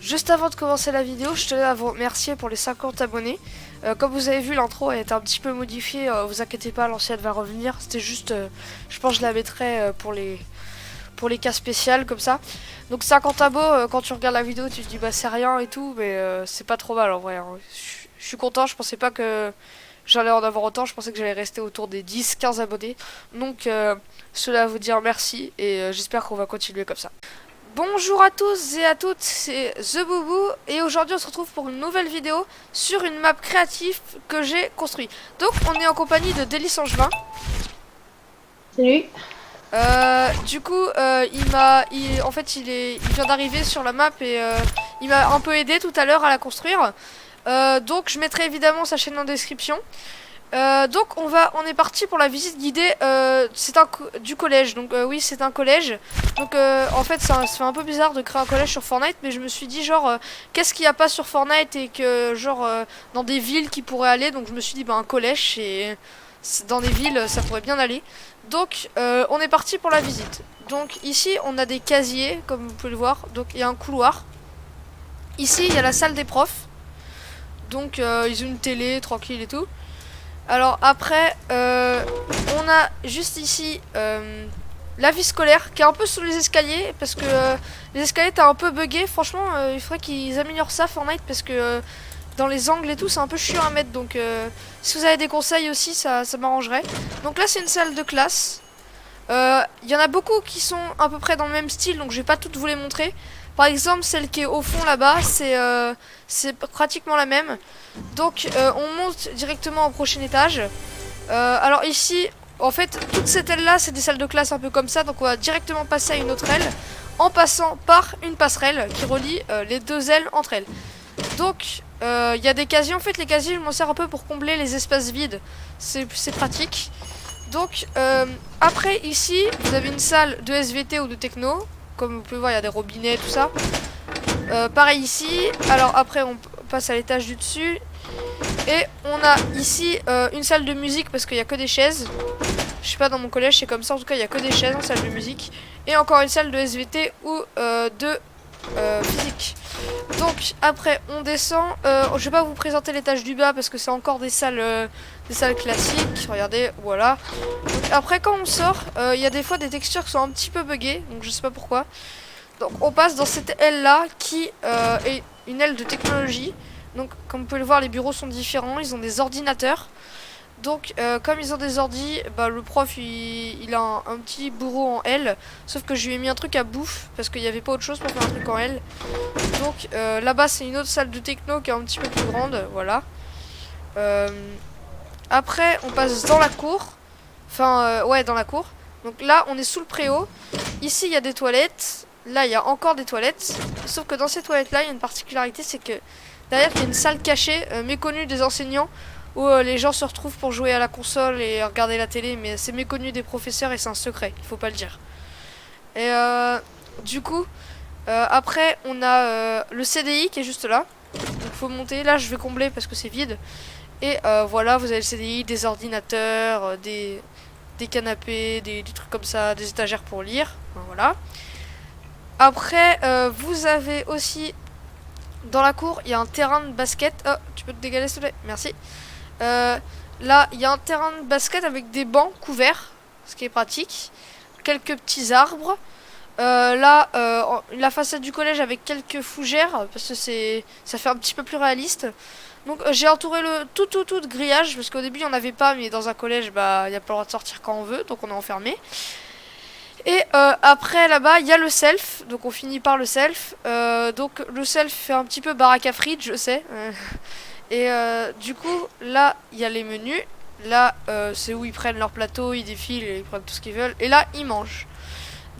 Juste avant de commencer la vidéo, je tenais à vous remercier pour les 50 abonnés. Comme vous avez vu, l'intro a été un petit peu modifiée, vous inquiétez pas, l'ancienne va revenir. C'était juste, je pense que je la mettrai pour les cas spéciaux comme ça. Donc 50 abos, quand tu regardes la vidéo, tu te dis bah c'est rien et tout, mais c'est pas trop mal en vrai. Hein. Je suis content, je pensais pas que j'allais en avoir autant, je pensais que j'allais rester autour des 10-15 abonnés. Donc cela à vous dire merci et j'espère qu'on va continuer comme ça. Bonjour à tous et à toutes, c'est The Boubou et aujourd'hui on se retrouve pour une nouvelle vidéo sur une map créative que j'ai construite. Donc on est en compagnie de Délice Angevin. Salut. Du coup, il vient d'arriver sur la map et il m'a un peu aidé tout à l'heure à la construire. Donc je mettrai évidemment sa chaîne en description. Donc on est parti pour la visite guidée du collège. Donc oui, c'est un collège. Donc en fait ça fait un peu bizarre de créer un collège sur Fortnite, mais je me suis dit genre qu'est-ce qu'il n'y a pas sur Fortnite et que genre dans des villes qui pourraient aller. Donc je me suis dit bah un collège dans des villes ça pourrait bien aller. Donc on est parti pour la visite. Donc ici on a des casiers comme vous pouvez le voir. Donc il y a un couloir. Ici il y a la salle des profs. Donc ils ont une télé tranquille et tout. Alors après, on a juste ici la vie scolaire qui est un peu sous les escaliers parce que les escaliers étaient un peu buggés. Franchement, il faudrait qu'ils améliorent ça Fortnite parce que dans les angles et tout, c'est un peu chiant à mettre. Donc si vous avez des conseils aussi, ça m'arrangerait. Donc là, c'est une salle de classe. Il y en a beaucoup qui sont à peu près dans le même style, donc je vais pas toutes vous les montrer. Par exemple, celle qui est au fond là-bas, c'est pratiquement la même. Donc, on monte directement au prochain étage. Alors ici, en fait, toutes ces ailes-là, c'est des salles de classe un peu comme ça. Donc, on va directement passer à une autre aile en passant par une passerelle qui relie les deux ailes entre elles. Donc, il y a des casiers. En fait, les casiers, je m'en sers un peu pour combler les espaces vides. C'est pratique. Donc, après, ici, vous avez une salle de SVT ou de techno. Comme vous pouvez voir, il y a des robinets, tout ça. Pareil ici. Alors après, on passe à l'étage du dessus. Et on a ici une salle de musique parce qu'il n'y a que des chaises. Je sais pas, dans mon collège, c'est comme ça. En tout cas, il n'y a que des chaises en salle de musique. Et encore une salle de SVT ou de physique. Donc après, on descend. Je vais pas vous présenter l'étage du bas parce que c'est encore des salles classiques. Regardez, voilà. Donc, après, quand on sort, il y a des fois des textures qui sont un petit peu buggées. Donc je sais pas pourquoi. Donc on passe dans cette aile là qui est une aile de technologie. Donc comme vous pouvez le voir, les bureaux sont différents, ils ont des ordinateurs. Donc comme ils ont des ordis, bah, le prof il a un petit bureau en L. Sauf que je lui ai mis un truc à bouffe parce qu'il n'y avait pas autre chose pour faire un truc en L. Donc là-bas c'est une autre salle de techno qui est un petit peu plus grande, voilà. Après on passe dans la cour. Enfin ouais, dans la cour. Donc là on est sous le préau. Ici il y a des toilettes. Là il y a encore des toilettes. Sauf que dans ces toilettes là il y a une particularité, c'est que derrière il y a une salle cachée méconnue des enseignants où les gens se retrouvent pour jouer à la console et regarder la télé, mais c'est méconnu des professeurs et c'est un secret, il faut pas le dire. Et du coup après on a le CDI qui est juste là. Donc faut monter, là je vais combler parce que c'est vide. Et voilà, vous avez le CDI, des ordinateurs, des canapés, des trucs comme ça, des étagères pour lire, enfin, voilà. Après vous avez aussi dans la cour, il y a un terrain de basket. Oh, tu peux te dégager s'il te plaît, merci. Là, il y a un terrain de basket avec des bancs couverts, ce qui est pratique. Quelques petits arbres. Là, la façade du collège avec quelques fougères, parce que ça fait un petit peu plus réaliste. Donc j'ai entouré le tout de grillage, parce qu'au début il n'y en avait pas, mais dans un collège, bah il n'y a pas le droit de sortir quand on veut, donc on est enfermé. Et après là-bas il y a le self, donc on finit par le self. Donc le self fait un petit peu baraque à frites, je sais. Et du coup là il y a les menus. Là c'est où ils prennent leur plateau, ils défilent, ils prennent tout ce qu'ils veulent. Et là ils mangent.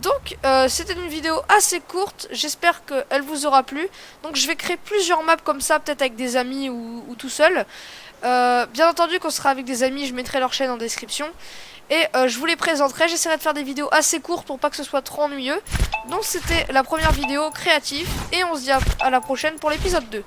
Donc c'était une vidéo assez courte, j'espère qu'elle vous aura plu. Donc je vais créer plusieurs maps comme ça, peut-être avec des amis ou tout seul. Bien entendu qu'on sera avec des amis, je mettrai leur chaîne en description. Et je vous les présenterai, j'essaierai de faire des vidéos assez courtes pour pas que ce soit trop ennuyeux. Donc c'était la première vidéo créative et on se dit à la prochaine pour l'épisode 2.